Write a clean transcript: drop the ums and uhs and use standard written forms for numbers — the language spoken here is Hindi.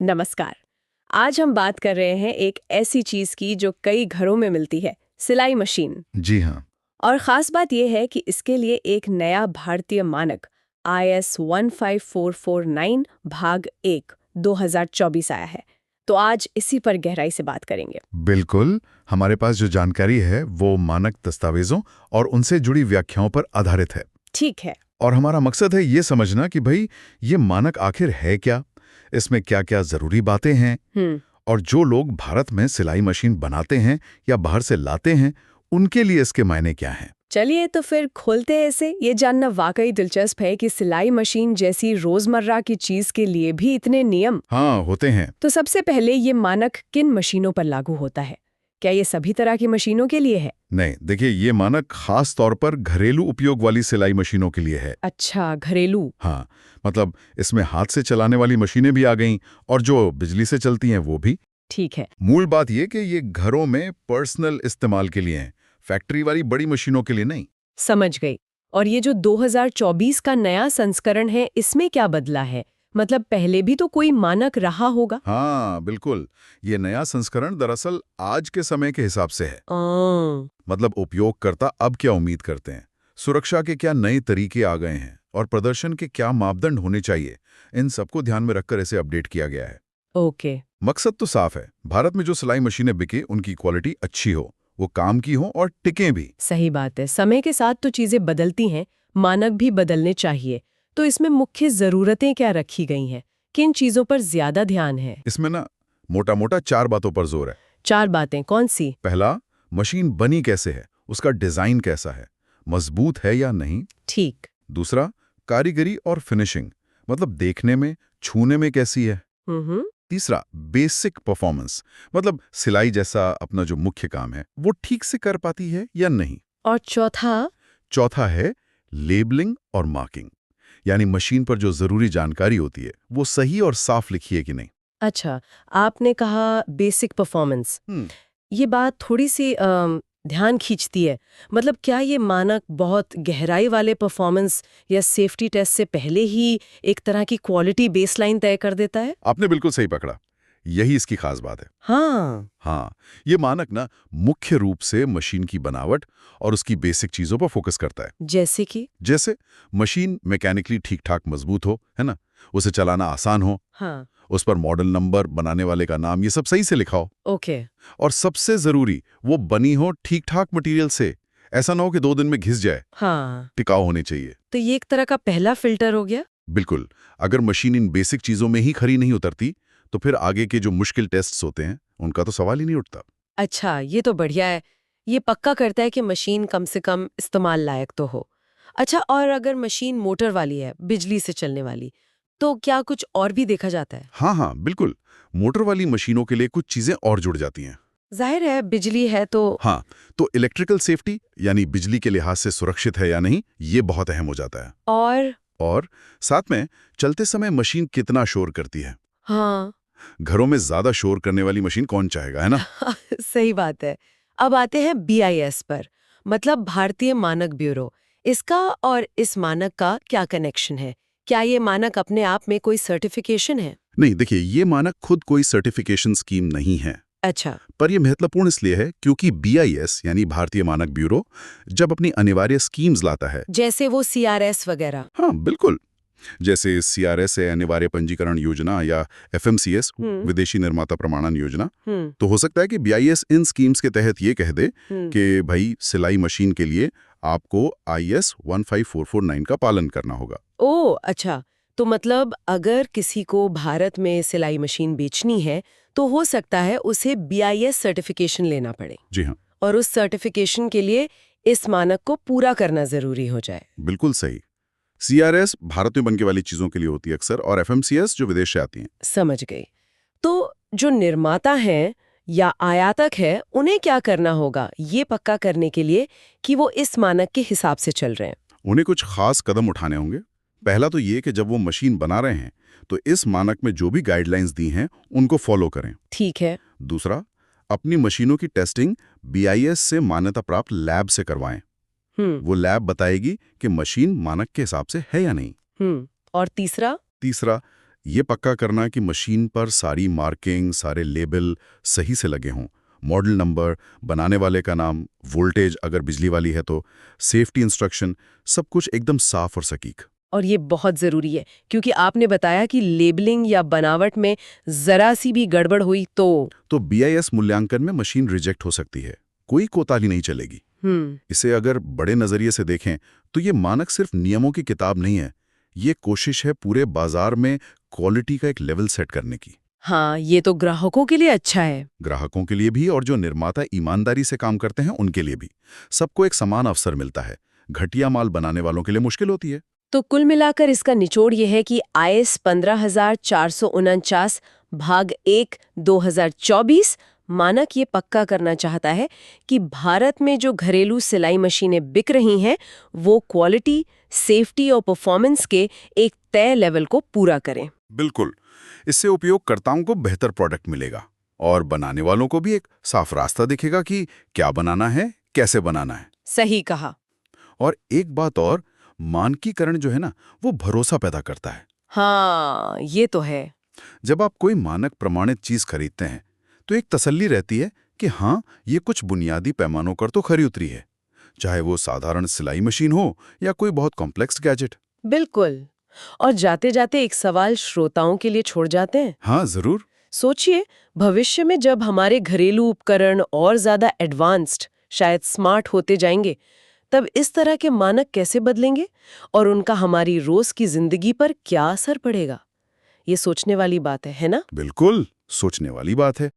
नमस्कार। आज हम बात कर रहे हैं एक ऐसी चीज की जो कई घरों में मिलती है, सिलाई मशीन। जी हाँ। और खास बात यह है कि इसके लिए एक नया भारतीय मानक IS 15449 भाग 1 2024 आया है। तो आज इसी पर गहराई से बात करेंगे। बिल्कुल, हमारे पास जो जानकारी है वो मानक दस्तावेजों और उनसे जुड़ी व्याख्याओं पर आधारित है। ठीक है। और हमारा मकसद है ये समझना कि भाई ये मानक आखिर है क्या, इसमें क्या क्या जरूरी बातें हैं, और जो लोग भारत में सिलाई मशीन बनाते हैं या बाहर से लाते हैं उनके लिए इसके मायने क्या हैं। चलिए तो फिर खोलते हैं इसे। ये जानना वाकई दिलचस्प है कि सिलाई मशीन जैसी रोजमर्रा की चीज के लिए भी इतने नियम। हाँ, होते हैं। तो सबसे पहले ये मानक किन मशीनों पर लागू होता है? क्या ये सभी तरह की मशीनों के लिए है? नहीं, देखिए, ये मानक खास तौर पर घरेलू उपयोग वाली सिलाई मशीनों के लिए है। अच्छा, घरेलू। हाँ, मतलब इसमें हाथ से चलाने वाली मशीनें भी आ गईं और जो बिजली से चलती हैं वो भी। ठीक है। मूल बात ये कि ये घरों में पर्सनल इस्तेमाल के लिए हैं, फैक्ट्री वाली बड़ी मशीनों के लिए नहीं। समझ गई। और ये जो 2024 का नया संस्करण है, इसमें क्या बदला है? मतलब पहले भी तो कोई मानक रहा होगा। हाँ, बिल्कुल। ये नया संस्करण दरअसल आज के समय के हिसाब से है। मतलब उपयोगकर्ता अब क्या उम्मीद करते हैं, सुरक्षा के क्या नए तरीके आ गए हैं और प्रदर्शन के क्या मापदंड होने चाहिए, इन सबको ध्यान में रखकर इसे अपडेट किया गया है। ओके। मकसद तो साफ है, भारत में जो सिलाई मशीनें बिके उनकी क्वालिटी अच्छी हो, वो काम की हो और टिकें भी। सही बात है। समय के साथ तो चीजें बदलती हैं, मानक भी बदलने चाहिए। तो इसमें मुख्य जरूरतें क्या रखी गई हैं? किन चीजों पर ज्यादा ध्यान है? इसमें ना मोटा मोटा 4 बातों पर जोर है। 4 बातें कौन सी? पहला, मशीन बनी कैसे है, उसका डिजाइन कैसा है, मजबूत है या नहीं। ठीक। दूसरा, कारीगरी और फिनिशिंग, मतलब देखने में, छूने में कैसी है। हम्म। तीसरा, बेसिक परफॉर्मेंस, मतलब सिलाई जैसा अपना जो मुख्य काम है वो ठीक से कर पाती है या नहीं। और चौथा? चौथा है लेबलिंग और मार्किंग, यानी मशीन पर जो जरूरी जानकारी होती है वो सही और साफ लिखी है कि नहीं। अच्छा, आपने कहा बेसिक परफॉर्मेंस। ये बात थोड़ी सी ध्यान खींचती है। मतलब क्या ये मानक बहुत गहराई वाले परफॉर्मेंस या सेफ्टी टेस्ट से पहले ही एक तरह की क्वालिटी बेसलाइन तय कर देता है? आपने बिल्कुल सही पकड़ा, यही इसकी खास बात है। हाँ। ये मानक ना मुख्य रूप से मशीन की बनावट और उसकी बेसिक चीजों पर फोकस करता है। जैसे कि? जैसे मशीन मैकेनिकली ठीक ठाक मजबूत हो, है ना, उसे चलाना आसान हो, हाँ। उस पर मॉडल नंबर, बनाने वाले का नाम, ये सब सही से लिखा हो। ओके। और सबसे जरूरी, वो बनी हो ठीक ठाक मटेरियल से, ऐसा ना हो कि 2 दिन में घिस जाए। हाँ। टिकाऊ होनी चाहिए। तो ये एक तरह का पहला फिल्टर हो गया। बिल्कुल। अगर मशीन इन बेसिक चीजों में ही खरी नहीं उतरती तो फिर आगे के जो मुश्किल टेस्ट्स होते हैं उनका तो सवाल ही नहीं उठता। अच्छा, ये तो बढ़िया है। ये पक्का करता है कि मशीन कम से कम इस्तेमाल लायक तो हो। अच्छा, और अगर मशीन मोटर वाली है, बिजली से चलने वाली, तो क्या कुछ और भी देखा जाता है? हाँ हाँ, बिल्कुल। मोटर वाली मशीनों के लिए कुछ चीजें और जुड़ जाती हैं। जाहिर है, बिजली है तो। हाँ, तो इलेक्ट्रिकल सेफ्टी, यानी बिजली के लिहाज से सुरक्षित है या नहीं, ये बहुत अहम हो जाता है। और साथ में चलते समय मशीन कितना शोर करती है। हाँ। घरों में ज्यादा शोर करने वाली मशीन कौन चाहेगा, है ना। सही बात है। अब आते हैं BIS पर, मतलब भारतीय मानक ब्यूरो। इसका और इस मानक का क्या कनेक्शन है? क्या ये मानक अपने आप में कोई सर्टिफिकेशन है? नहीं, देखिए, ये मानक खुद कोई सर्टिफिकेशन स्कीम नहीं है। अच्छा। पर यह महत्वपूर्ण इसलिए है क्योंकि BIS यानी भारतीय मानक ब्यूरो जब अपनी अनिवार्य स्कीम्स लाता है, जैसे वो CRS वगैरह। हाँ बिल्कुल, जैसे CRS है अनिवार्य पंजीकरण योजना, या FMCS विदेशी निर्माता प्रमाणन योजना, तो हो सकता है कि BIS इन स्कीम्स के तहत ये कह दे कि भाई सिलाई मशीन के लिए आपको IS 15449 का पालन करना होगा। ओह अच्छा, तो मतलब अगर किसी को भारत में सिलाई मशीन बेचनी है तो हो सकता है उसे BIS सर्टिफिकेशन लेना पड़े। जी हाँ, और उस सर्टिफिकेशन के लिए इस मानक को पूरा करना जरूरी हो जाए। बिल्कुल सही। CRS भारत में बनने वाली चीजों के लिए होती है अक्सर, और FMCS जो विदेश से आती हैं। समझ गई। तो जो निर्माता हैं या आयातक है, उन्हें क्या करना होगा ये पक्का करने के लिए कि वो इस मानक के हिसाब से चल रहे हैं? उन्हें कुछ खास कदम उठाने होंगे। पहला तो ये कि जब वो मशीन बना रहे हैं तो इस मानक में जो भी गाइडलाइंस दी हैं उनको फॉलो करें। ठीक है। दूसरा, अपनी मशीनों की टेस्टिंग BIS से मान्यता प्राप्त लैब से करवाएं। वो लैब बताएगी कि मशीन मानक के हिसाब से है या नहीं। और तीसरा? तीसरा, ये पक्का करना कि मशीन पर सारी मार्किंग, सारे लेबल सही से लगे हों, मॉडल नंबर, बनाने वाले का नाम, वोल्टेज अगर बिजली वाली है तो, सेफ्टी इंस्ट्रक्शन, सब कुछ एकदम साफ और सटीक। और ये बहुत ज़रूरी है क्योंकि आपने बताया कि लेबलिंग या बनावट में ज़रा सी भी गड़बड़ हुई तो BIS मूल्यांकन में मशीन रिजेक्ट हो सकती है, कोई कोताही नहीं चलेगी। इसे अगर बड़े नजरिए से देखें तो ये मानक सिर्फ नियमों की किताब नहीं है, ये कोशिश है पूरे बाजार में क्वालिटी का एक लेवल सेट करने की। हाँ, ये तो ग्राहकों के लिए अच्छा है। ग्राहकों के लिए भी और जो निर्माता ईमानदारी से काम करते हैं उनके लिए भी। सबको एक समान अवसर मिलता है। घटिया माल बनाने वालों के लिए मुश्किल होती है। तो कुल मिलाकर इसका निचोड़ ये है कि IS 15,449 भाग 1 2024 मानक ये पक्का करना चाहता है कि भारत में जो घरेलू सिलाई मशीनें बिक रही हैं वो क्वालिटी, सेफ्टी और परफॉर्मेंस के एक तय लेवल को पूरा करें। बिल्कुल, इससे उपयोगकर्ताओं को बेहतर प्रोडक्ट मिलेगा और बनाने वालों को भी एक साफ रास्ता दिखेगा कि क्या बनाना है, कैसे बनाना है। सही कहा। और एक बात और, मानकीकरण जो है ना, वो भरोसा पैदा करता है। हाँ, ये तो है। जब आप कोई मानक प्रमाणित चीज खरीदते हैं तो एक तसल्ली रहती है कि हाँ, ये कुछ बुनियादी पैमानों पर तो खरी उतरी है, चाहे वो साधारण सिलाई मशीन हो या कोई बहुत कॉम्प्लेक्स गैजेट। बिल्कुल। और जाते जाते एक सवाल श्रोताओं के लिए छोड़ जाते हैं। हाँ, जरूर। सोचिए, भविष्य में जब हमारे घरेलू उपकरण और ज्यादा एडवांस्ड, शायद स्मार्ट होते जाएंगे, तब इस तरह के मानक कैसे बदलेंगे और उनका हमारी रोज की जिंदगी पर क्या असर पड़ेगा? ये सोचने वाली बात है ना? बिल्कुल, सोचने वाली बात है।